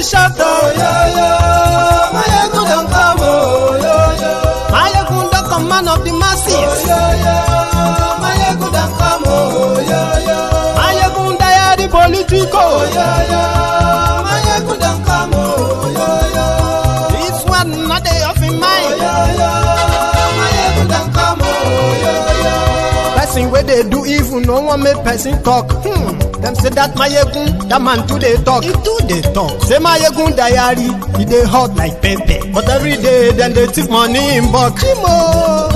you shout oh yo, Mayegun don't come oh yo. Mayegun don't come, man of the masses. Oh yo, Mayegun don't come oh yo. Mayegun diary politico. Oh yo, Mayegun don't come oh yo. This one not day of in mind. Oh yo, Mayegun don't come oh yo. Person where they do evil, no one make person talk. Them say that Mayegun, that man too they talk. He too they talk. Say Mayegun diary, he they hot like pepper. But every day, then they take money in bulk.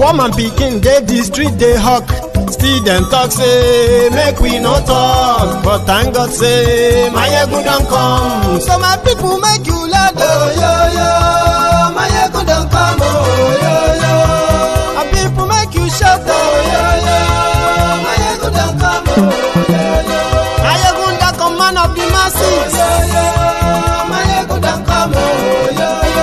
Woman picking, they the street they hawk. Still them talk say, make we no talk. But thank God say, Mayegun don't come. So my people make you laugh. Oh yo yo, Mayegun don't come. Oh yo yo, my people make you shout. Oh yo yo, Mayegun don't come. Oh yo yo. Mayegun da come, man of the masses. Oh yo yo, Mayegun da come. Oh yo yo.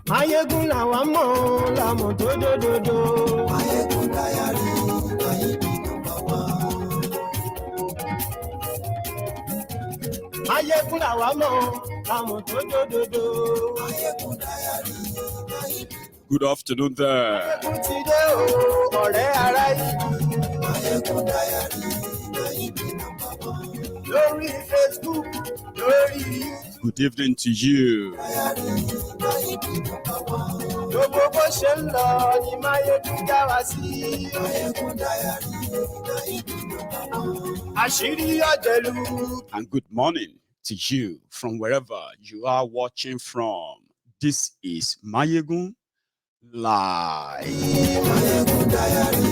Mayegun la wa mo, la mo do do do do. Mayegun diary, Mayegun number one. Mayegun la wa mo, la mo do do do do. Mayegun diary, Mayegun. Good afternoon there. Good evening to you. And good morning to you from wherever you are watching from. This is Mayegun Live. Mayegun diary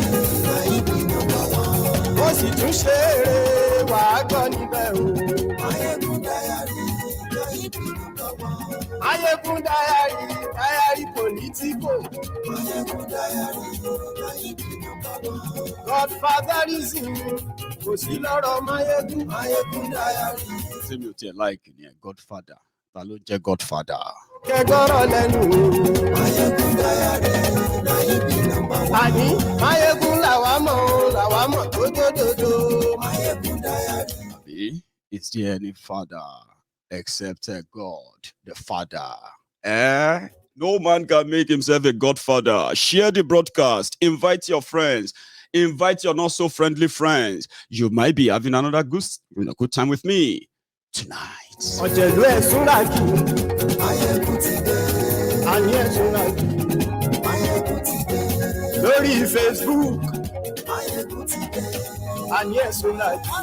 politico. Godfatherism. Kò sí lọ́rọ̀ Mayegun diary. Ṣé mi ò tiẹ̀ like ni Godfather? Ta ló jẹ́ Godfather? Kẹgọrọ lẹ́nu. Mayegun diary. Àní Mayegun làwa mọ̀ tó. Mayegun diary. Àbí, is there any father except God, the Father? No man can make himself a godfather. Share the broadcast. Invite your friends. Invite your not so friendly friends. You might be having another good time with me tonight. Ọ̀jẹ̀lú ẹ̀sùn làjù. Mayegun ti dé. Àní ẹ̀sùn làjù. Mayegun ti dé. Lórí Facebook. Mayegun ti dé. Àní ẹ̀sùn làjù.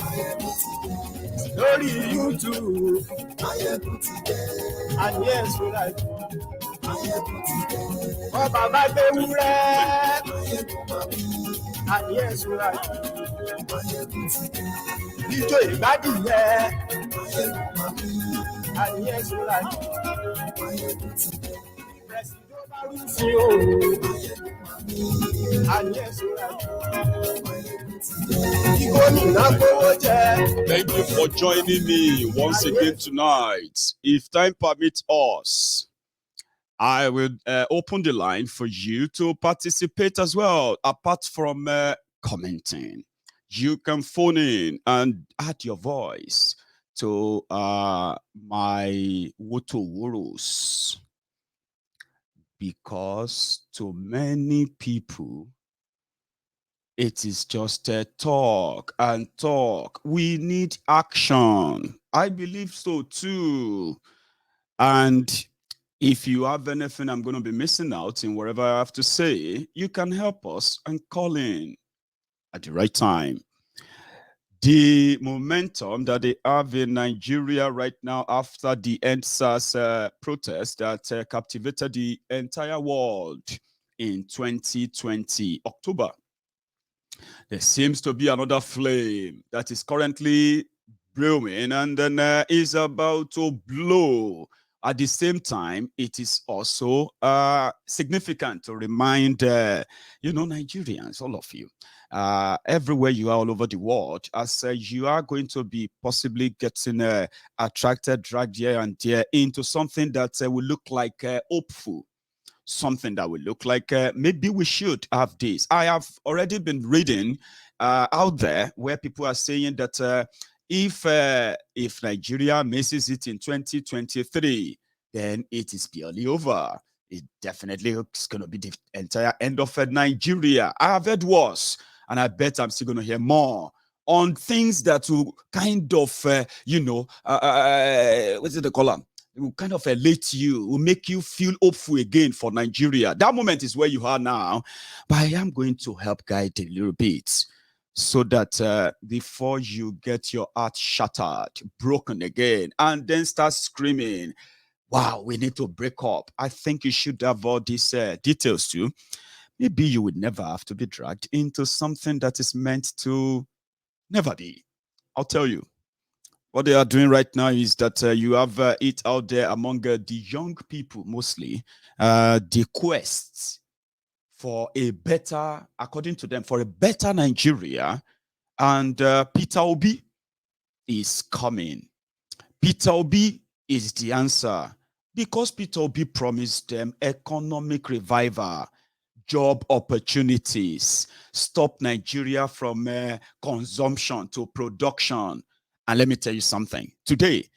Mayegun ti dé. Lórí YouTube. Mayegun ti dé. Àní ẹ̀sùn làjù. Mayegun ti dé. Wọ́n bàbá gbé wúrẹ́. Mayegun máa bí. Àní ẹ̀sùn làjù. Mayegun ti dé. Ijó ìgbádìyẹ. Mayegun máa bí. Àní ẹ̀sùn làjù. Mayegun ti dé. Pẹ̀sìdó bá rú sí òun. Mayegun máa bí. Àní ẹ̀sùn làjù. Mayegun ti dé. Ìgòmìnà gbówó jẹ. Thank you for joining me once again tonight. If time permits us, I will open the line for you to participate as well. Apart from commenting, you can phone in and add your voice to my Wotoworos. Because to many people, it is just a talk and talk. We need action. I believe so too. And if you have anything I'm going to be missing out in whatever I have to say, you can help us and call in at the right time. The momentum that they have in Nigeria right now after the EndSARS protest that captivated the entire world in 2020, October. There seems to be another flame that is currently brewing and then is about to blow. At the same time, it is also significant to remind, Nigerians, all of you, everywhere you are all over the world, as you are going to be possibly getting attracted, dragged here and there into something that will look like hopeful. something that will look like maybe we should have this. I have already been reading out there where people are saying that if Nigeria misses it in 2023, then it is purely over. It definitely is going to be the entire end of Nigeria. I have heard worse, and I bet I'm still going to hear more on things that will kind of, what's it they call them? It will kind of elate you, will make you feel hopeful again for Nigeria. That moment is where you are now. But I am going to help guide a little bit so that before you get your heart shattered, broken again, and then start screaming, wow, we need to break up. I think you should have all these details too. Maybe you would never have to be dragged into something that is meant to never be. I'll tell you. What they are doing right now is that you have it out there among the young people mostly, the quest for a better, according to them, for a better Nigeria. And Peter Obi is coming. Peter Obi is the answer because Peter Obi promised them economic revival, job opportunities, stop Nigeria from consumption to production. And let me tell you something. Today,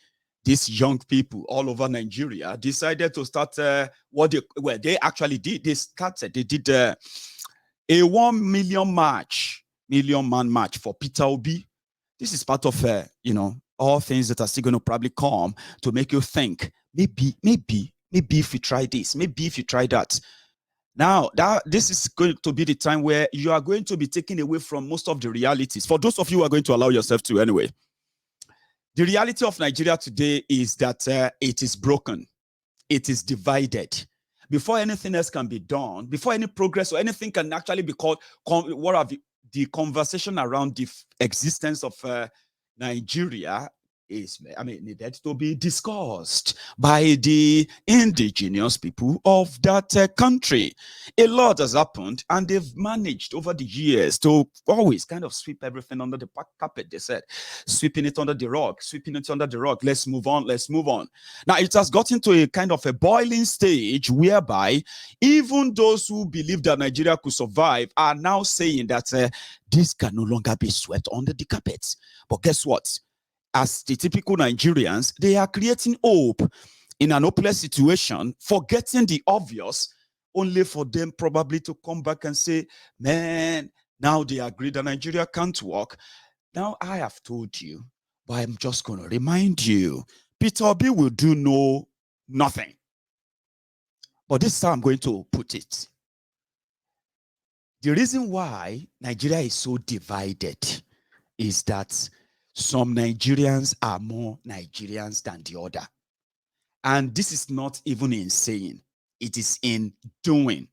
these young people all over Nigeria decided to start they actually did. They did a 1 million man march for Peter Obi. This is part of, all things that are still going to probably come to make you think, maybe if you try this, maybe if you try that. Now, this is going to be the time where you are going to be taken away from most of the realities. For those of you who are going to allow yourself to anyway. The reality of Nigeria today is that it is broken. It is divided. Before anything else can be done, before any progress or anything can actually be called, the conversation around the existence of Nigeria needed to be discussed by the indigenous people of that country. A lot has happened, and they've managed over the years to always kind of sweep everything under the carpet. They said, sweeping it under the rug. Let's move on. Now, it has gotten to a kind of a boiling stage whereby even those who believe that Nigeria could survive are now saying that this can no longer be swept under the carpet. But guess what? As the typical Nigerians, they are creating hope in an hopeless situation, forgetting the obvious, only for them probably to come back and say, man, now they agree that Nigeria can't work. Now I have told you, but I'm just going to remind you, Peter Obi will do nothing. But this is how I'm going to put it. The reason why Nigeria is so divided is that some Nigerians are more Nigerians than the other. And this is not even in saying, it is in doing.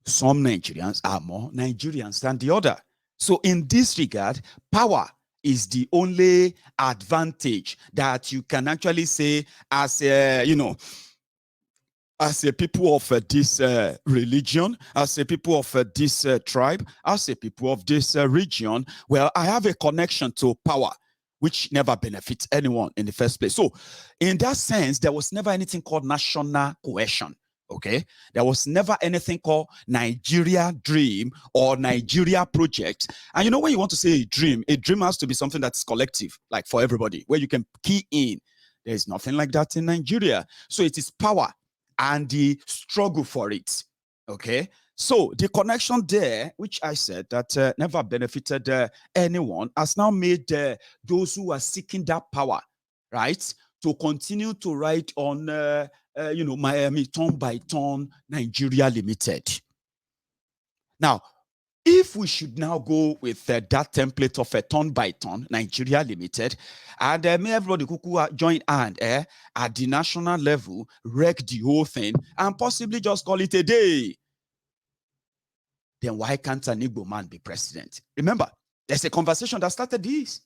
Some Nigerians are more Nigerians than the other. So in this regard, power is the only advantage that you can actually say as as a people of this religion, as a people of this tribe, as a people of this region, well, I have a connection to power, which never benefits anyone in the first place. So in that sense, there was never anything called national cohesion. Okay, there was never anything called Nigeria dream or Nigeria project. And when you want to say a dream has to be something that's collective, like for everybody, where you can key in. There's nothing like that in Nigeria. So it is power and the struggle for it. Okay, so the connection there, which I said that never benefited anyone, has now made those who are seeking that power, right, to continue to ride on Miami turn by turn Nigeria Limited. Now, if we should now go with that template of a turn by turn Nigeria Limited, and may everybody who join hand at the national level, wreck the whole thing, and possibly just call it a day, then why can't an Igbo man be president? Remember, there's a conversation that started this.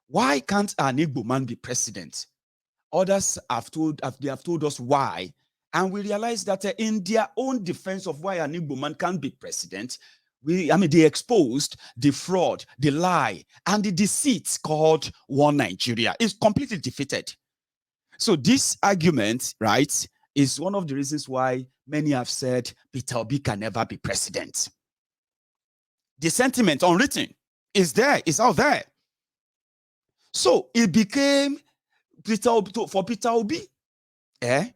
Why can't an Igbo man be president? Others have told us why, and we realize that in their own defense of why an Igbo man can't be president, they exposed the fraud, the lie, and the deceit called One Nigeria. It's completely defeated. So this argument, right, is one of the reasons why many have said Peter Obi can never be president. The sentiment unwritten is there, it's out there. So it became for Peter Obi, an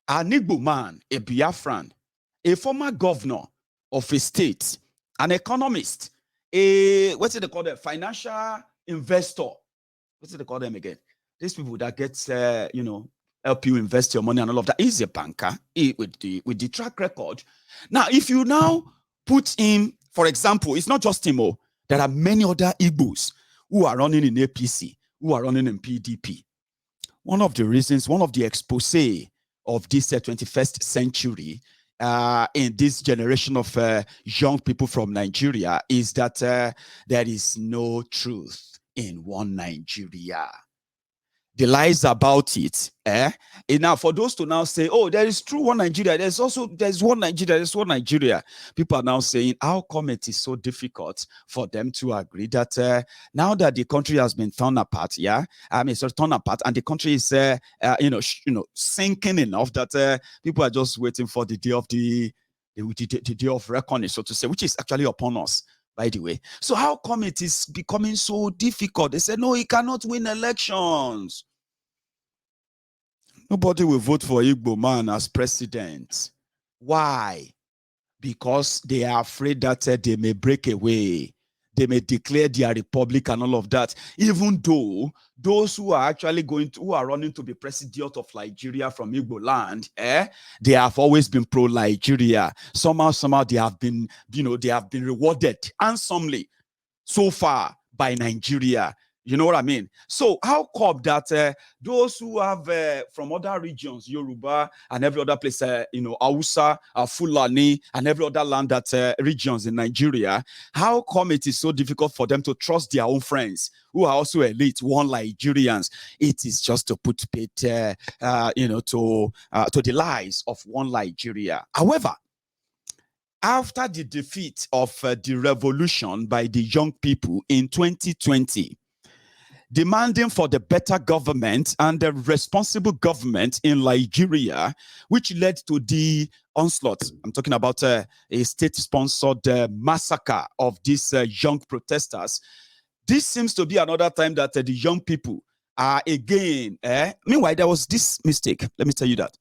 Igbo man, a Biafran, a former governor of a state, an economist, what's it they call them? Financial investor. What's it they call them again? These people that get, help you invest your money and all of that. He's a banker with the track record. Now, if you now put him, for example, it's not just him. There are many other Igbos who are running in APC, who are running in PDP. One of the reasons, one of the expose of this 21st century in this generation of young people from Nigeria is that there is no truth in one Nigeria. The lies about it, and now for those to now say, oh, there is true one Nigeria, there's one Nigeria. People are now saying, how come it is so difficult for them to agree that now that the country has been torn apart, and the country is sinking enough that people are just waiting for the day of the day of reckoning, so to say, which is actually upon us, by the way. So how come it is becoming so difficult? They said, no, he cannot win elections. Nobody will vote for Igbo man as president. Why? Because they are afraid that they may break away. They may declare their republic and all of that. Even though those who are actually who are running to be president of Nigeria from Igbo land, they have always been pro-Nigeria. Somehow they have been, they have been rewarded handsomely so far by Nigeria. You know what I mean? So how come that those who have from other regions, Yoruba and every other place, Hausa, Fulani, and every other land that regions in Nigeria, how come it is so difficult for them to trust their own friends who are also elite, one Nigerians? It is just to put it, to the lies of one Nigeria. However, after the defeat of the revolution by the young people in 2020, demanding for the better government and the responsible government in Nigeria, which led to the onslaught. I'm talking about a state-sponsored massacre of these young protesters. This seems to be another time that the young people are again. Meanwhile, there was this mistake. Let me tell you that.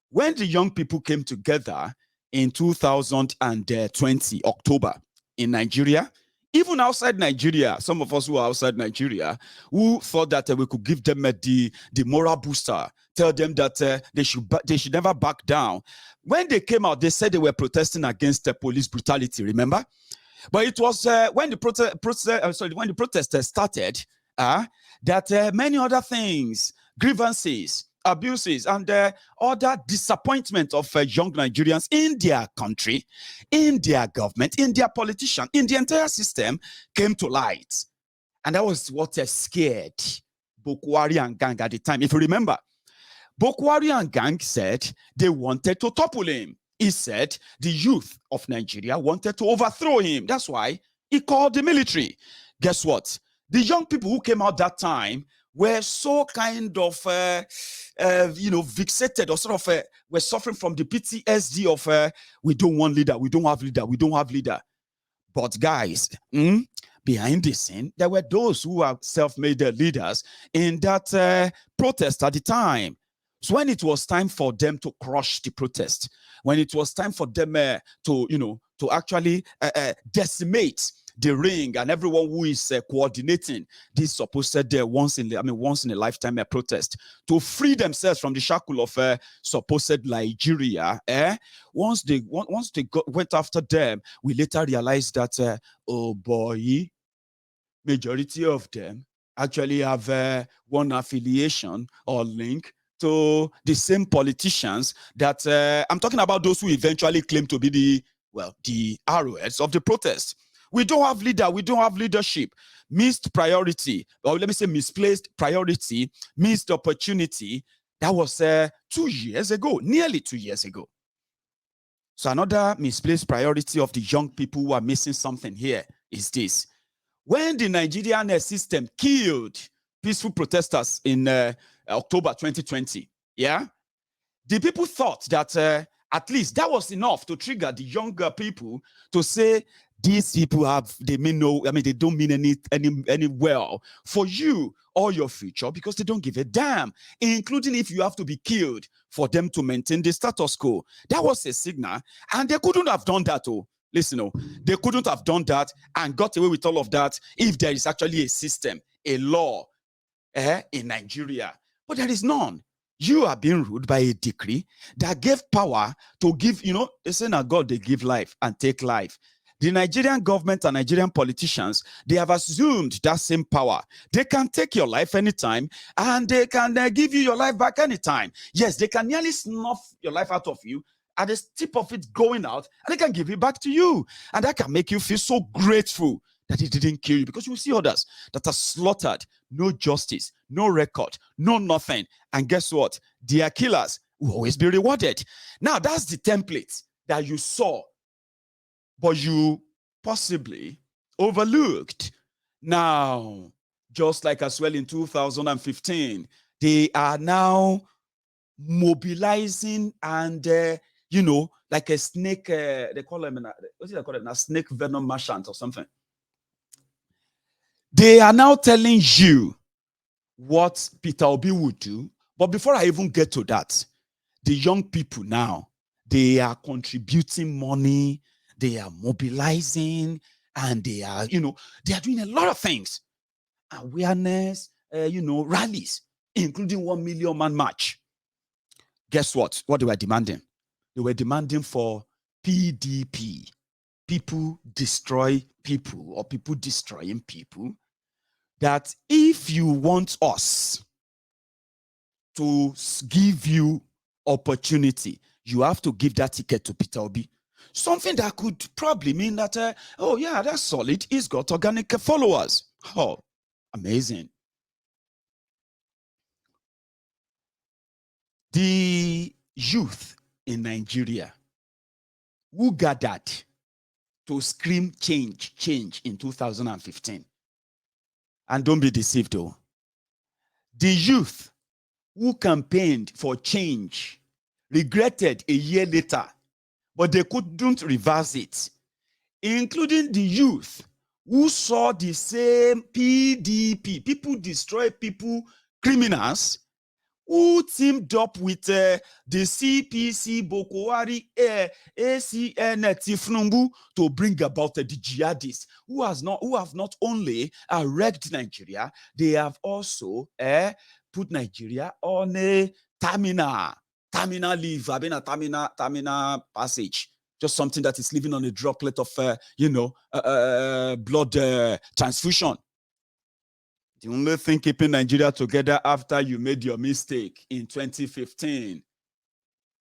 When the young people came together in 2020, October, in Nigeria, even outside Nigeria, some of us who are outside Nigeria, who thought that we could give them the moral booster, tell them that they should never back down. When they came out, they said they were protesting against police brutality, remember? But it was when the protest started, that many other things, grievances, abuses, and other disappointment of young Nigerians in their country, in their government, in their politician, in the entire system came to light. And that was what scared Boko Haram and gang at the time. If you remember, Boko Haram and gang said they wanted to topple him. He said the youth of Nigeria wanted to overthrow him. That's why he called the military. Guess what? The young people who came out that time were so kind of, vexated, or sort of were suffering from the PTSD of we don't want leader, we don't have leader, we don't have leader. But guys, behind the scene, there were those who are self-made leaders in that protest at the time. So when it was time for them to crush the protest, when it was time for them to actually decimate the ring and everyone who is coordinating this supposed once in a lifetime protest to free themselves from the shackle of supposed Nigeria, once they went after them, we later realized that oh boy, majority of them actually have one affiliation or link to the same politicians that I'm talking about, those who eventually claim to be the arrowheads of the protest. We don't have leader, we don't have leadership. Missed priority, or let me say misplaced priority, missed opportunity. That was 2 years ago, nearly 2 years ago. So another misplaced priority of the young people who are missing something here is this. When the Nigerian system killed peaceful protesters in October 2020, the people thought that At least that was enough to trigger the younger people to say, these people they don't mean any well for you or your future, because they don't give a damn, including if you have to be killed for them to maintain the status quo. That was a signal, and they couldn't have done that. Listen, they couldn't have done that and got away with all of that if there is actually a system, a law in Nigeria. But there is none. You are being ruled by a decree that gave power to give, they say now God, they give life and take life. The Nigerian government and Nigerian politicians, they have assumed that same power. They can take your life anytime, and they can give you your life back anytime. Yes, they can nearly snuff your life out of you at the tip of it going out, and they can give it back to you. And that can make you feel so grateful that it didn't kill you, because you see others that are slaughtered, no justice, no record, no nothing. And guess what? Their killers will always be rewarded. Now, that's the template that you saw, but you possibly overlooked. Now, just like as well in 2015, they are now mobilizing and, like a snake, they call them, what do they call it? A snake venom merchant or something. They are now telling you what Peter Obi would do. But before I even get to that, the young people now, they are contributing money, they are mobilizing, and they are doing a lot of things. Awareness, rallies, including 1 million man march. Guess what? What they were demanding? They were demanding for PDP. People destroy people, or people destroying people. That if you want us to give you opportunity, you have to give that ticket to Peter Obi. Something that could probably mean that, that's solid. He's got organic followers. Oh, amazing. The youth in Nigeria who gathered to scream change in 2015. And don't be deceived, though. The youth who campaigned for change regretted a year later, but they couldn't reverse it, including the youth who saw the same PDP, people destroy people, criminals, who teamed up with the CPC, Boko Haram, ACN, Tifnumbu to bring about the jihadists who have not only wrecked Nigeria, they have also put Nigeria on a terminal leave, having a terminal passage, just something that is living on a droplet of blood transfusion. The only thing keeping Nigeria together after you made your mistake in 2015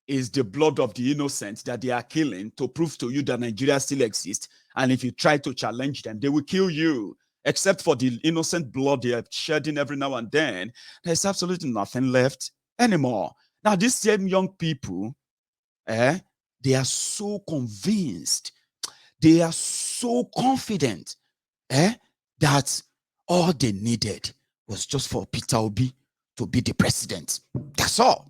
is the blood of the innocent that they are killing to prove to you that Nigeria still exists. And if you try to challenge them, they will kill you. Except for the innocent blood they are shedding every now and then, there's absolutely nothing left anymore. Now, these same young people, they are so convinced, they are so confident that all they needed was just for Peter Obi to be the president. That's all.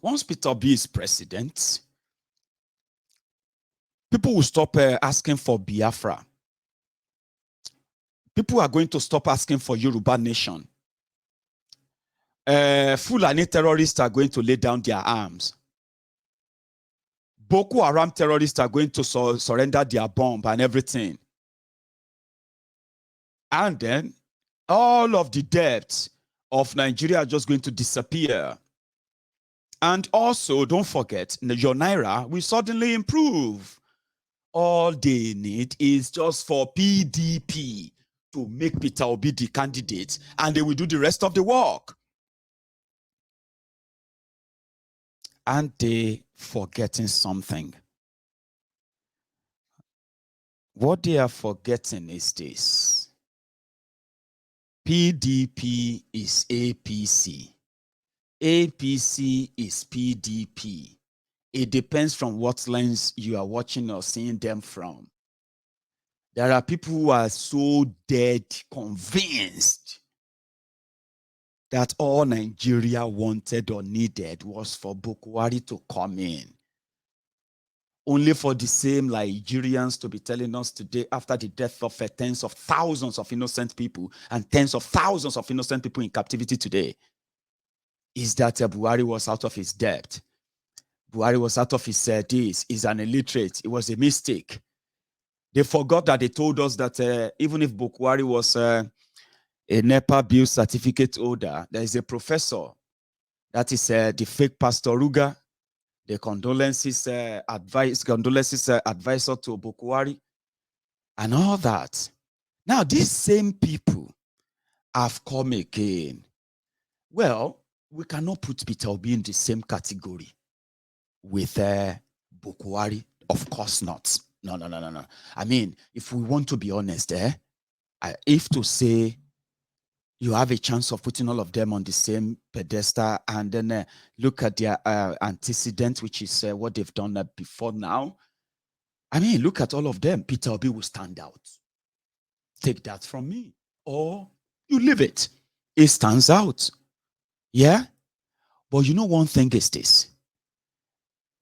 Once Peter Obi is president, people will stop asking for Biafra. People are going to stop asking for Yoruba nation. Fulani terrorists are going to lay down their arms. Boko Haram terrorists are going to surrender their bomb and everything. And then all of the debts of Nigeria are just going to disappear. And also, don't forget, your Naira will suddenly improve. All they need is just for PDP to make Peter Obi the candidate, and they will do the rest of the work. And they forgetting something. What they are forgetting is this. PDP is APC. APC is PDP. It depends from what lens you are watching or seeing them from. There are people who are so dead convinced that all Nigeria wanted or needed was for Bukwari to come in. Only for the same Nigerians to be telling us today, after the death of tens of thousands of innocent people and tens of thousands of innocent people in captivity today, is that Buhari was out of his depth. Buhari was out of his days. He's an illiterate. It was a mistake. They forgot that they told us that even if Buhari was a NEPA bill certificate holder, there is a professor, that is the fake Pastor Ruga, the condolences advisor to Buhari, and all that. Now, these same people have come again. Well, we cannot put Peter Obi in the same category with Buhari. Of course not. No. I mean, if we want to be honest, if to say you have a chance of putting all of them on the same pedestal and then look at their antecedent, which is what they've done before now. I mean, look at all of them. Peter Obi will stand out. Take that from me. Or you leave it. It stands out. Yeah? But you know one thing is this.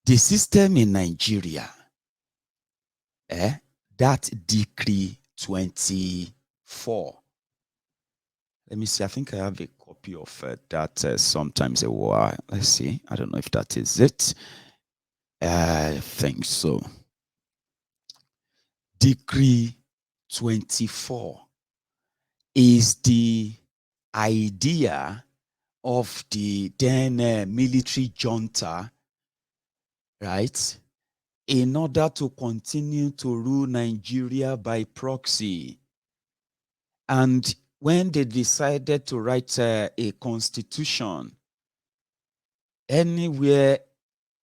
The system in Nigeria, that Decree 24, let me see. I think I have a copy of that sometimes a while. Let's see. I don't know if that is it. I think so. Decree 24 is the idea of the then military junta, right? In order to continue to rule Nigeria by proxy. And when they decided to write a constitution anywhere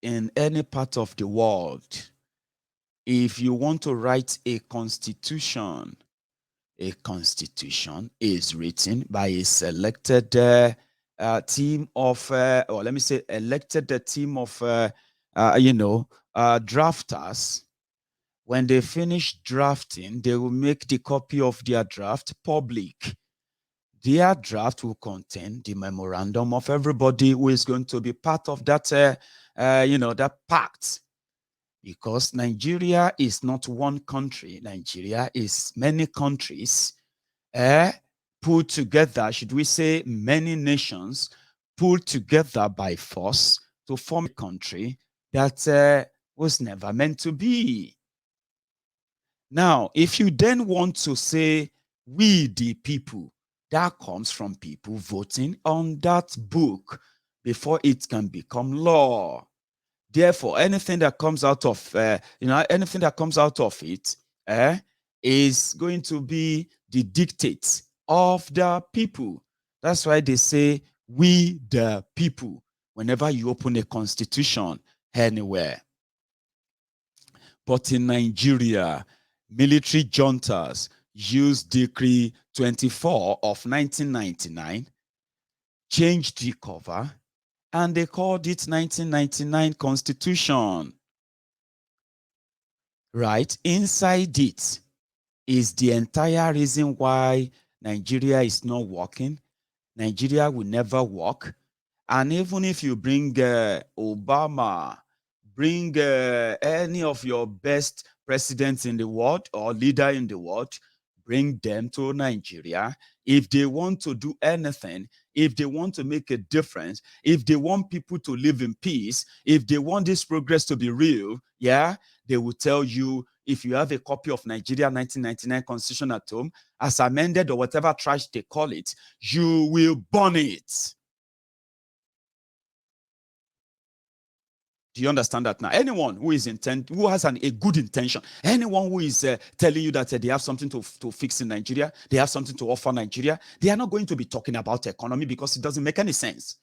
in any part of the world, if you want to write a constitution is written by a selected team of, or let me say, elected team of, drafters. When they finish drafting, they will make the copy of their draft public. Their draft will contain the memorandum of everybody who is going to be part of that, that pact. Because Nigeria is not one country. Nigeria is many countries put together, should we say many nations, put together by force to form a country that was never meant to be. Now, if you then want to say, we the people, that comes from people voting on that book before it can become law. Therefore, anything that comes out of, anything that comes out of it is going to be the dictates of the people. That's why they say, we the people, whenever you open a constitution anywhere. But in Nigeria, military juntas used Decree 24 of 1999, changed the cover, and they called it 1999 Constitution. Right? Inside it is the entire reason why Nigeria is not working. Nigeria will never work. And even if you bring Obama, bring any of your best presidents in the world or leader in the world, bring them to Nigeria. If they want to do anything, if they want to make a difference, if they want people to live in peace, if they want this progress to be real, they will tell you, if you have a copy of Nigeria 1999 Constitution at home, as amended or whatever trash they call it, you will burn it. Do you understand that now? Anyone who is who has a good intention, anyone who is telling you that they have something to fix in Nigeria, they have something to offer Nigeria, they are not going to be talking about economy because it doesn't make any sense.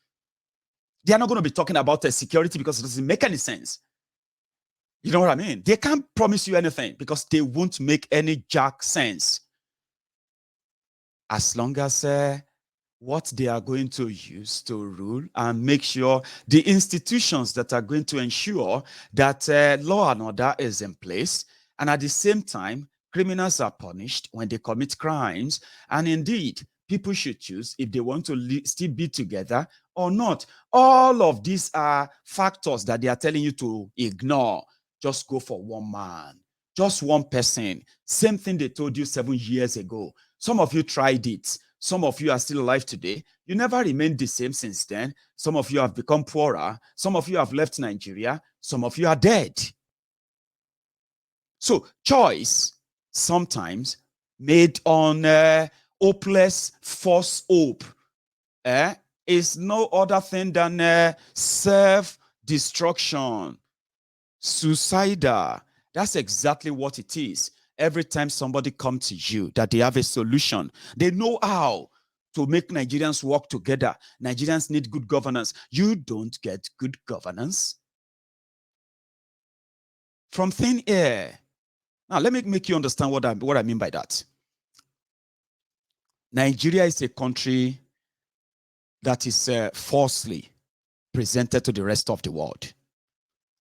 They are not going to be talking about security because it doesn't make any sense. You know what I mean? They can't promise you anything because they won't make any jack sense. As long as what they are going to use to rule and make sure the institutions that are going to ensure that law and order is in place, and at the same time, criminals are punished when they commit crimes, and indeed, people should choose if they want to still be together or not. All of these are factors that they are telling you to ignore. Just go for one man, just one person. Same thing they told you 7 years ago. Some of you tried it. Some of you are still alive today. You never remained the same since then. Some of you have become poorer. Some of you have left Nigeria. Some of you are dead. So choice sometimes made on hopeless false hope is no other thing than self-destruction, suicidal. That's exactly what it is. Every time somebody comes to you that they have a solution, they know how to make Nigerians work together. Nigerians need good governance. You don't get good governance from thin air. Now, let me make you understand what I mean by that. Nigeria is a country that is falsely presented to the rest of the world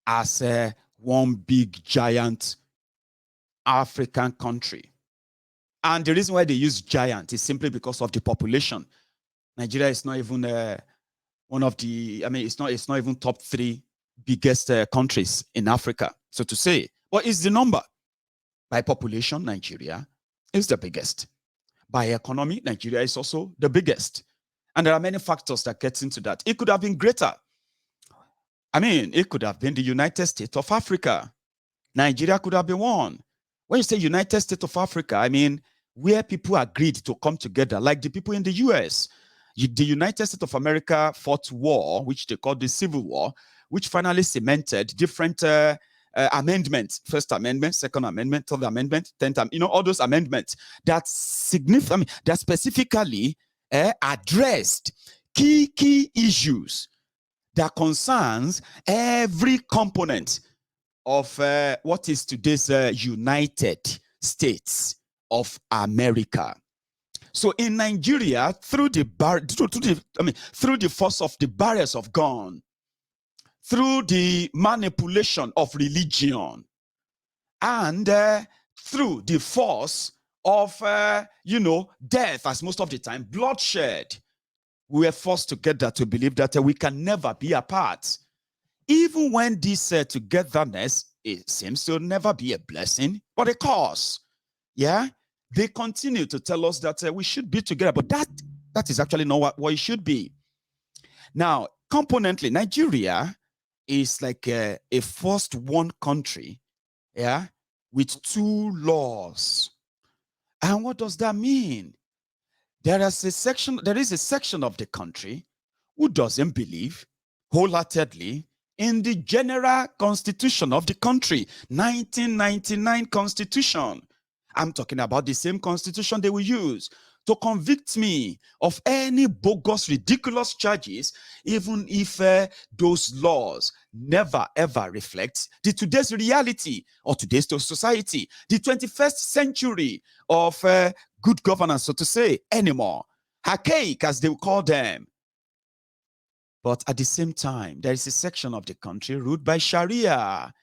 as one big, giant African country. And the reason why they use giant is simply because of the population. Nigeria is not even one of the, it's not even top 3 biggest countries in Africa, so to say. But it's the number. By population, Nigeria is the biggest. By economy, Nigeria is also the biggest. And there are many factors that get into that. It could have been greater. It could have been the United States of Africa. Nigeria could have been one. When you say United States of Africa, where people agreed to come together, like the people in the US. The United States of America fought war, which they called the Civil War, which finally cemented different amendments, First Amendment, Second Amendment, Third Amendment, 10th, all those amendments that that specifically addressed key issues that concerns every component of what is today's United States of America. So in Nigeria, through the force of the barriers of gun, through the manipulation of religion, and through the force of, death, as most of the time, bloodshed, we were forced together to believe that we can never be apart. Even when this togetherness, it seems to never be a blessing, but a curse. Yeah? They continue to tell us that we should be together, but that is actually not what it should be. Now, componentally, Nigeria is like a first one country, yeah, with 2 laws. And what does that mean? There is a section of the country who doesn't believe wholeheartedly in the general constitution of the country, 1999 constitution. I'm talking about the same constitution they will use to convict me of any bogus, ridiculous charges, even if those laws never, ever reflect today's reality or today's society, the 21st century of good governance, so to say, anymore. Archaic, as they will call them. But at the same time, there is a section of the country ruled by Sharia.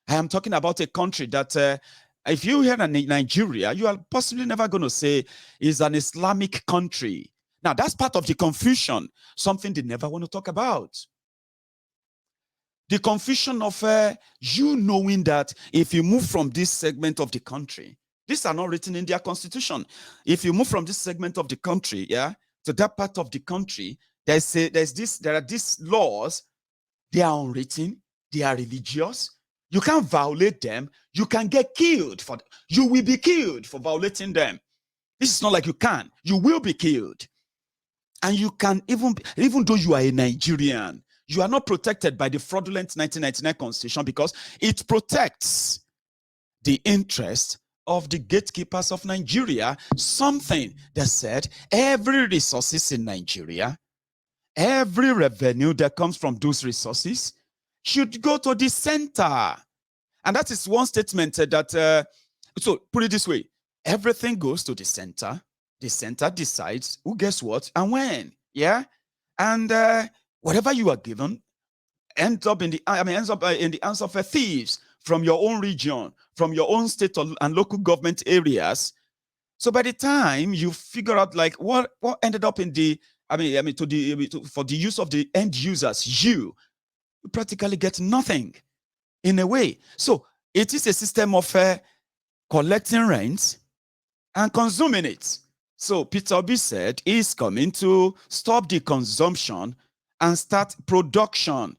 I am talking about a country that if you hear Nigeria, you are possibly never going to say is an Islamic country. Now, that's part of the confusion, something they never want to talk about. The confusion of you knowing that if you move from this segment of the country, these are not written in their constitution. If you move from this segment of the country, to that part of the country, there are these laws. They are unwritten. They are religious. You can't violate them. You can get killed you will be killed for violating them. This is not like you can. You will be killed. And you can even though you are a Nigerian, you are not protected by the fraudulent 1999 constitution because it protects the interest of the gatekeepers of Nigeria, something that said every resources in Nigeria, every revenue that comes from those resources should go to the center. And that is one statement that, so put it this way, everything goes to the center decides who gets what and when, and whatever you are given ends up in the hands of thieves from your own region, from your own state and local government areas, So by the time you figure out like what ended up in the, for the use of the end users, you practically get nothing in a way. So it is a system of collecting rent and consuming it. So Peter Obi said he's coming to stop the consumption and start production.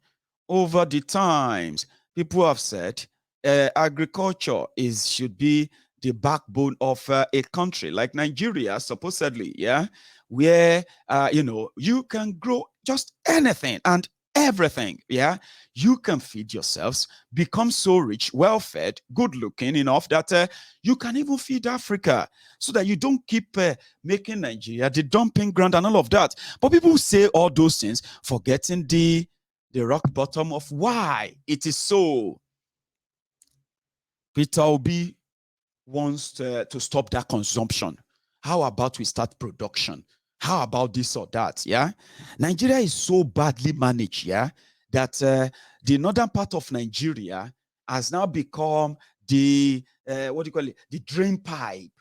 Over the times, people have said agriculture should be the backbone of a country like Nigeria, supposedly, yeah, where you can grow just anything and everything, yeah. You can feed yourselves, become so rich, well-fed, good-looking enough that you can even feed Africa, so that you don't keep making Nigeria the dumping ground and all of that. But people say all those things, forgetting the rock bottom of why it is so. Peter Obi wants to stop that consumption. How about we start production? How about this or that? Yeah, Nigeria is so badly managed, yeah, that the northern part of Nigeria has now become the the drain pipe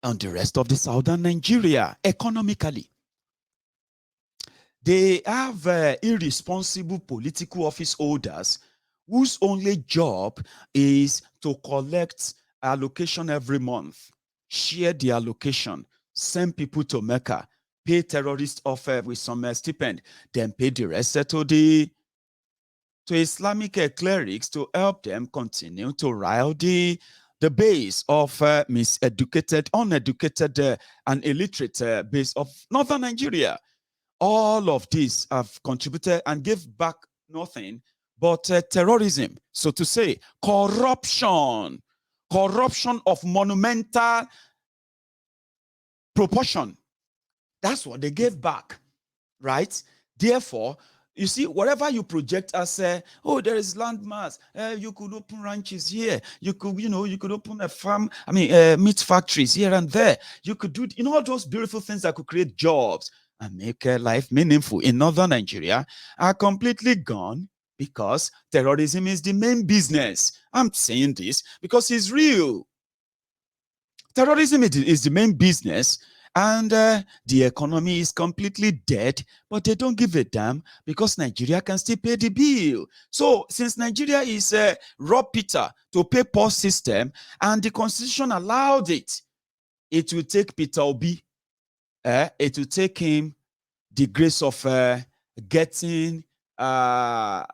on the rest of the southern Nigeria economically. They have irresponsible political office holders whose only job is to collect allocation every month, share the allocation, send people to Mecca, pay terrorists off with some stipend, then pay the rest to Islamic clerics to help them continue to rile the base of miseducated, uneducated, and illiterate base of northern Nigeria. All of these have contributed and gave back nothing but terrorism, so to say, corruption of monumental proportion. That's what they gave back, right? Therefore, you see, whatever you project as there is land mass, you could open ranches here, you could open a farm, meat factories here and there, you could do, all those beautiful things that could create jobs and make life meaningful in northern Nigeria are completely gone because terrorism is the main business. I'm saying this because it's real. Terrorism is the main business, and the economy is completely dead, but they don't give a damn because Nigeria can still pay the bill. So since Nigeria is rob Peter to pay poor system, and the constitution allowed it, it will take Peter Obi, it will take him the grace of getting I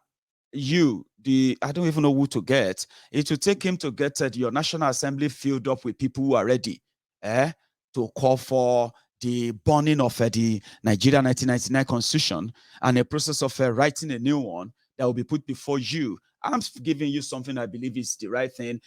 don't even know who to get. It will take him to get your National Assembly filled up with people who are ready to call for the burning of the Nigeria 1999 Constitution and a process of writing a new one that will be put before you. I'm giving you something I believe is the right thing.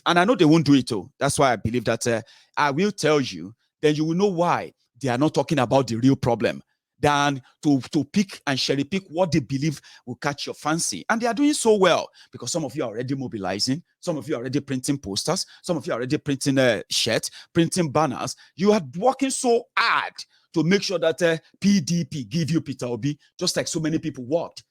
And I know they won't do it, too. That's why I believe that I will tell you, then you will know why they are not talking about the real problem than to pick and cherry pick what they believe will catch your fancy. And they are doing so well because some of you are already mobilizing, some of you are already printing posters, some of you are already printing shirts, printing banners. You are working so hard to make sure that PDP give you Peter Obi, just like so many people worked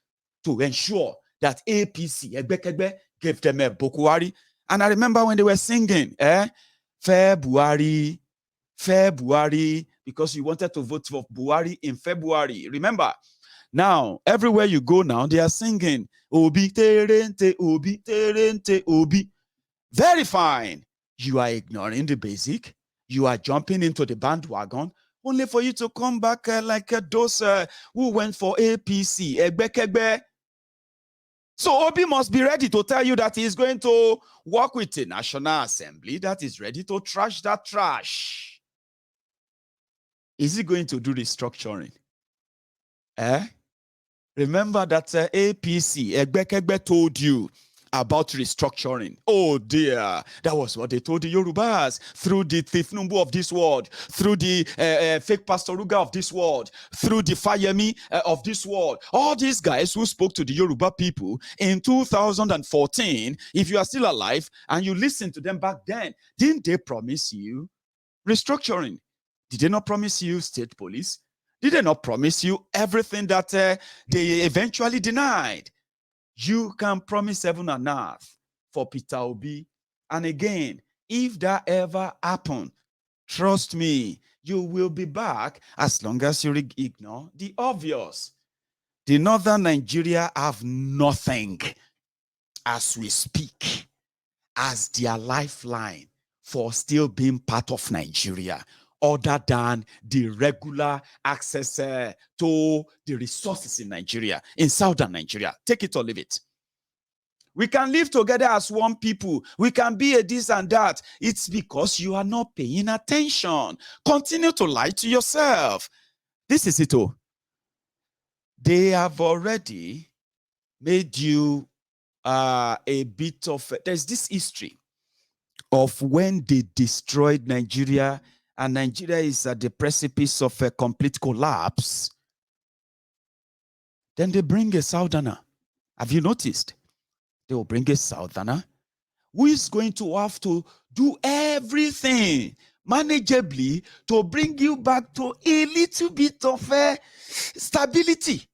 to ensure that APC, Egbekegbe, gave them a Bokuwari. And I remember when they were singing, February, because you wanted to vote for Buhari in February. Remember, now, everywhere you go now, they are singing, Obi, Terente, Obi, Terente, Obi. Very fine. You are ignoring the basic. You are jumping into the bandwagon, only for you to come back like those who went for APC, Egbekegbe. So Obi must be ready to tell you that he is going to work with the National Assembly that is ready to trash that trash. Is he going to do restructuring? Remember that APC, Egbekegbe, told you about restructuring. Oh dear, that was what they told the Yorubas through the Tifnumbu of this world, through the fake Pastor Ruga of this world, through the Fayemi of this world. All these guys who spoke to the Yoruba people in 2014, if you are still alive and you listened to them back then, didn't they promise you restructuring? Did they not promise you state police? Did they not promise you everything that they eventually denied? You can promise heaven and earth for Peter Obi. And again, If that ever happen, trust me, you will be back as long as you ignore the obvious. The northern Nigeria have nothing as we speak as their lifeline for still being part of Nigeria, other than the regular access to the resources in Nigeria, in southern Nigeria. Take it or leave it. We can live together as one people. We can be a this and that. It's because you are not paying attention. Continue to lie to yourself. This is it. Oh. They have already made you a bit of, there's this history of when they destroyed Nigeria, and Nigeria is at the precipice of a complete collapse. Then they bring a southerner. Have you noticed? They will bring a southerner who is going to have to do everything manageably to bring you back to a little bit of stability.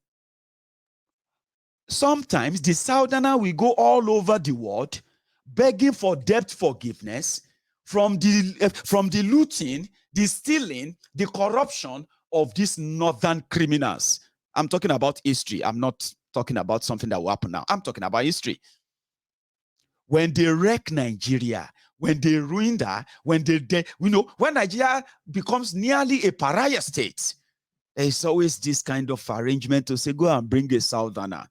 Sometimes the southerner will go all over the world begging for debt forgiveness from the looting, the stealing, the corruption of these northern criminals. I'm talking about history. I'm not talking about something that will happen now. I'm talking about history. When they wreck Nigeria, when they ruin that, when when Nigeria becomes nearly a pariah state, there is always this kind of arrangement to say, go and bring a southerner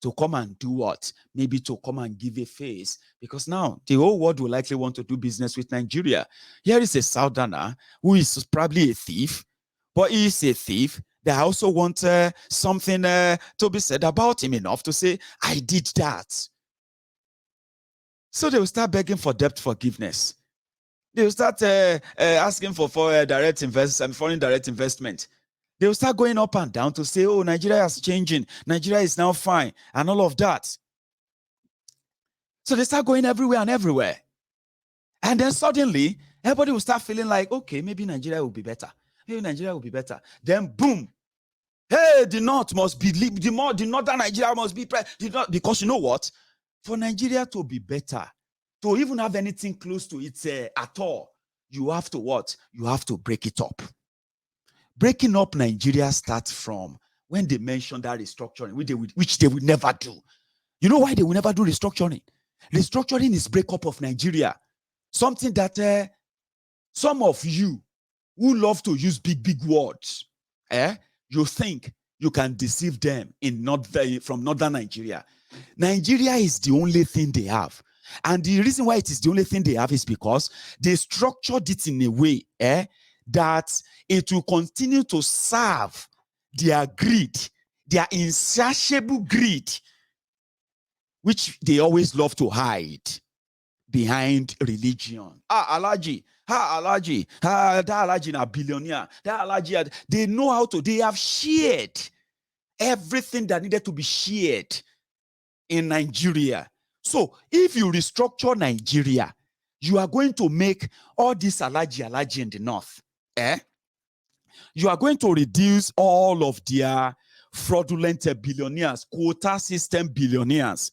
to come and do what? Maybe to come and give a face, because now the whole world will likely want to do business with Nigeria. Here is a southerner who is probably a thief, but he is a thief. They also want something to be said about him enough to say, I did that. So they will start begging for debt forgiveness. They will start asking for foreign direct investment. They will start going up and down to say, oh, Nigeria is changing. Nigeria is now fine, and all of that. So they start going everywhere and everywhere. And then suddenly, everybody will start feeling like, okay, maybe Nigeria will be better. Maybe Nigeria will be better. Then boom. Hey, the North must be, the northern Nigeria must be, because you know what? For Nigeria to be better, to even have anything close to it at all, you have to what? You have to break it up. Breaking up Nigeria starts from when they mention that restructuring, which they will never do. You know why they will never do restructuring? Restructuring is breakup of Nigeria. Something that some of you who love to use big words, you think you can deceive them from northern Nigeria. Nigeria is the only thing they have. And the reason why it is the only thing they have is because they structured it in a way that it will continue to serve their greed, their insatiable greed, which they always love to hide behind religion. Alaji, that Alaji na billionaire, that Alaji, they know how to, they have shared everything that needed to be shared in Nigeria. So if you restructure Nigeria, you are going to make all this Alaji in the north. You are going to reduce all of their fraudulent billionaires, quota system billionaires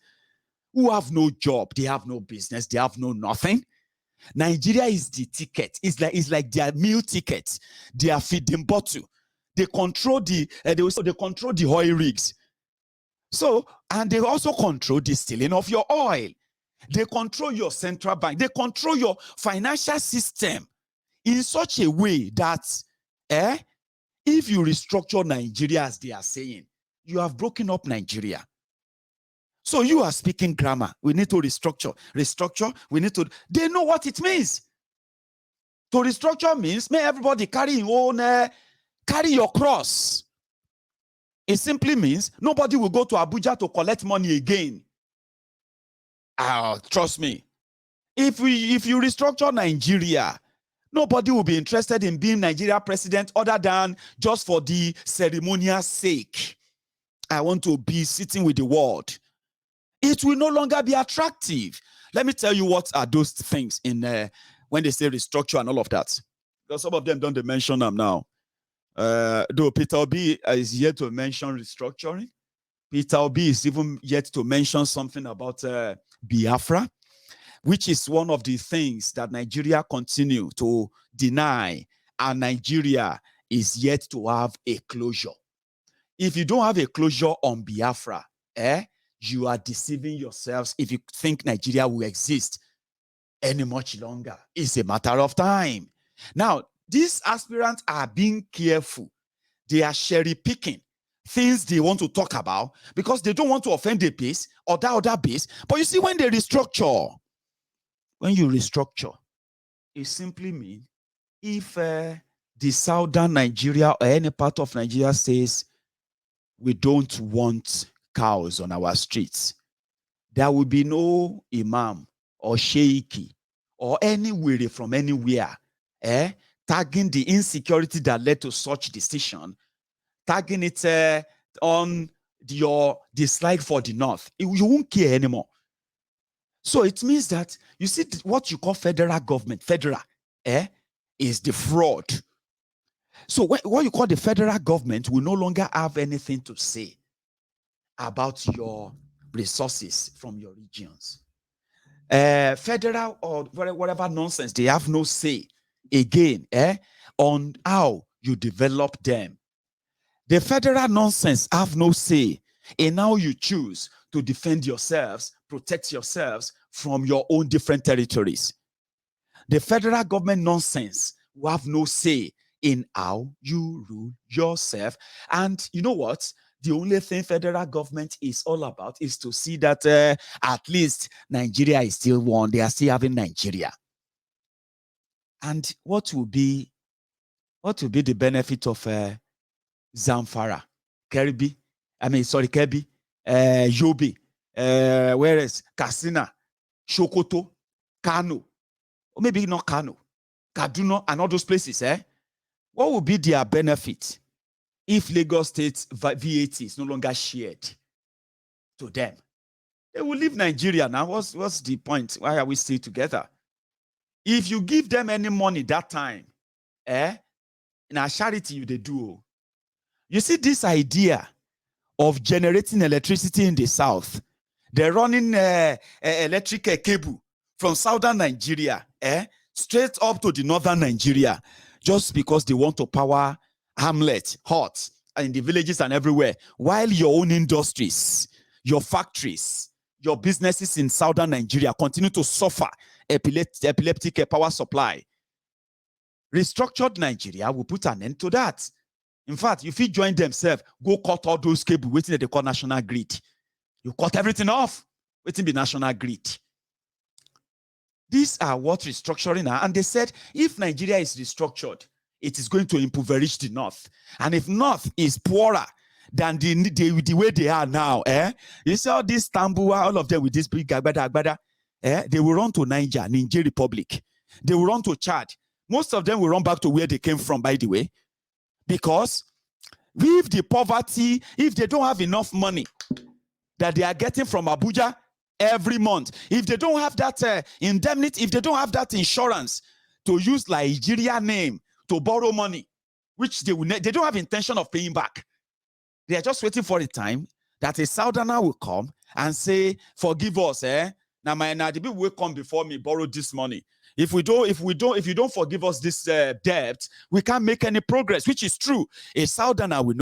who have no job, they have no business, they have no nothing. Nigeria is the ticket. It's like their meal ticket, their feeding bottle. They control they control the oil rigs. So, and they also control the stealing of your oil. They control your central bank. They control your financial system in such a way that if you restructure Nigeria, as they are saying, you have broken up Nigeria. So you are speaking grammar. We need to restructure. We need to. They know what it means. To restructure means may everybody carry your cross. It simply means nobody will go to Abuja to collect money again. Trust me. If you restructure Nigeria, nobody will be interested in being Nigeria president other than just for the ceremonial sake. I want to be sitting with the world. It will no longer be attractive. Let me tell you what are those things in when they say restructure and all of that. Because some of them don't mention them now. Though Peter Obi is yet to mention restructuring. Peter Obi is even yet to mention something about Biafra. which is one of the things that Nigeria continue to deny, and Nigeria is yet to have a closure. If you don't have a closure on Biafra, you are deceiving yourselves if you think Nigeria will exist any much longer. It's a matter of time. Now, these aspirants are being careful. They are cherry picking things they want to talk about because they don't want to offend the base or that other base. But you see, when they restructure, when you restructure, it simply means if the southern Nigeria or any part of Nigeria says we don't want cows on our streets, there will be no imam or sheikh or anywhere from anywhere tagging the insecurity that led to such decision, tagging it on your dislike for the North. You won't care anymore. So it means that, you see, what you call federal government, federal, is the fraud. So what you call the federal government will no longer have anything to say about your resources from your regions. Federal or whatever nonsense, they have no say again on how you develop them. The federal nonsense have no say in how you choose to defend yourselves, protect yourselves from your own different territories. The federal government nonsense will have no say in how you rule yourself. And you know what? The only thing federal government is all about is to see that at least Nigeria is still one. They are still having Nigeria. And what will be the benefit of Zamfara, Kebbi, Yobe, whereas Katsina, Sokoto, Kano, or maybe not Kano, Kaduna, and all those places, what will be their benefit if Lagos State VAT is no longer shared to them? They will leave Nigeria now. What's the point? Why are we still together? If you give them any money that time, in a charity they do. You see this idea of generating electricity in the south. They're running electric cable from southern Nigeria straight up to the northern Nigeria just because they want to power hamlets, huts, in the villages and everywhere, while your own industries, your factories, your businesses in southern Nigeria continue to suffer epileptic power supply. Restructured Nigeria will put an end to that. In fact, if you join themselves, go cut all those cables waiting at the call national grid. You cut everything off, waiting the national grid. These are what restructuring are. And they said, if Nigeria is restructured, it is going to impoverish the North. And if North is poorer than the way they are now, you see all these Tambua, all of them with this big agbada, they will run to Niger Republic. They will run to Chad. Most of them will run back to where they came from, by the way. Because with the poverty, if they don't have enough money that they are getting from Abuja every month, if they don't have that indemnity, if they don't have that insurance to use Nigeria name to borrow money, which they don't have intention of paying back. They are just waiting for the time that a southerner will come and say, forgive us, Now the people will come before me, borrow this money. If you don't forgive us this debt, we can't make any progress, which is true. A southerner will know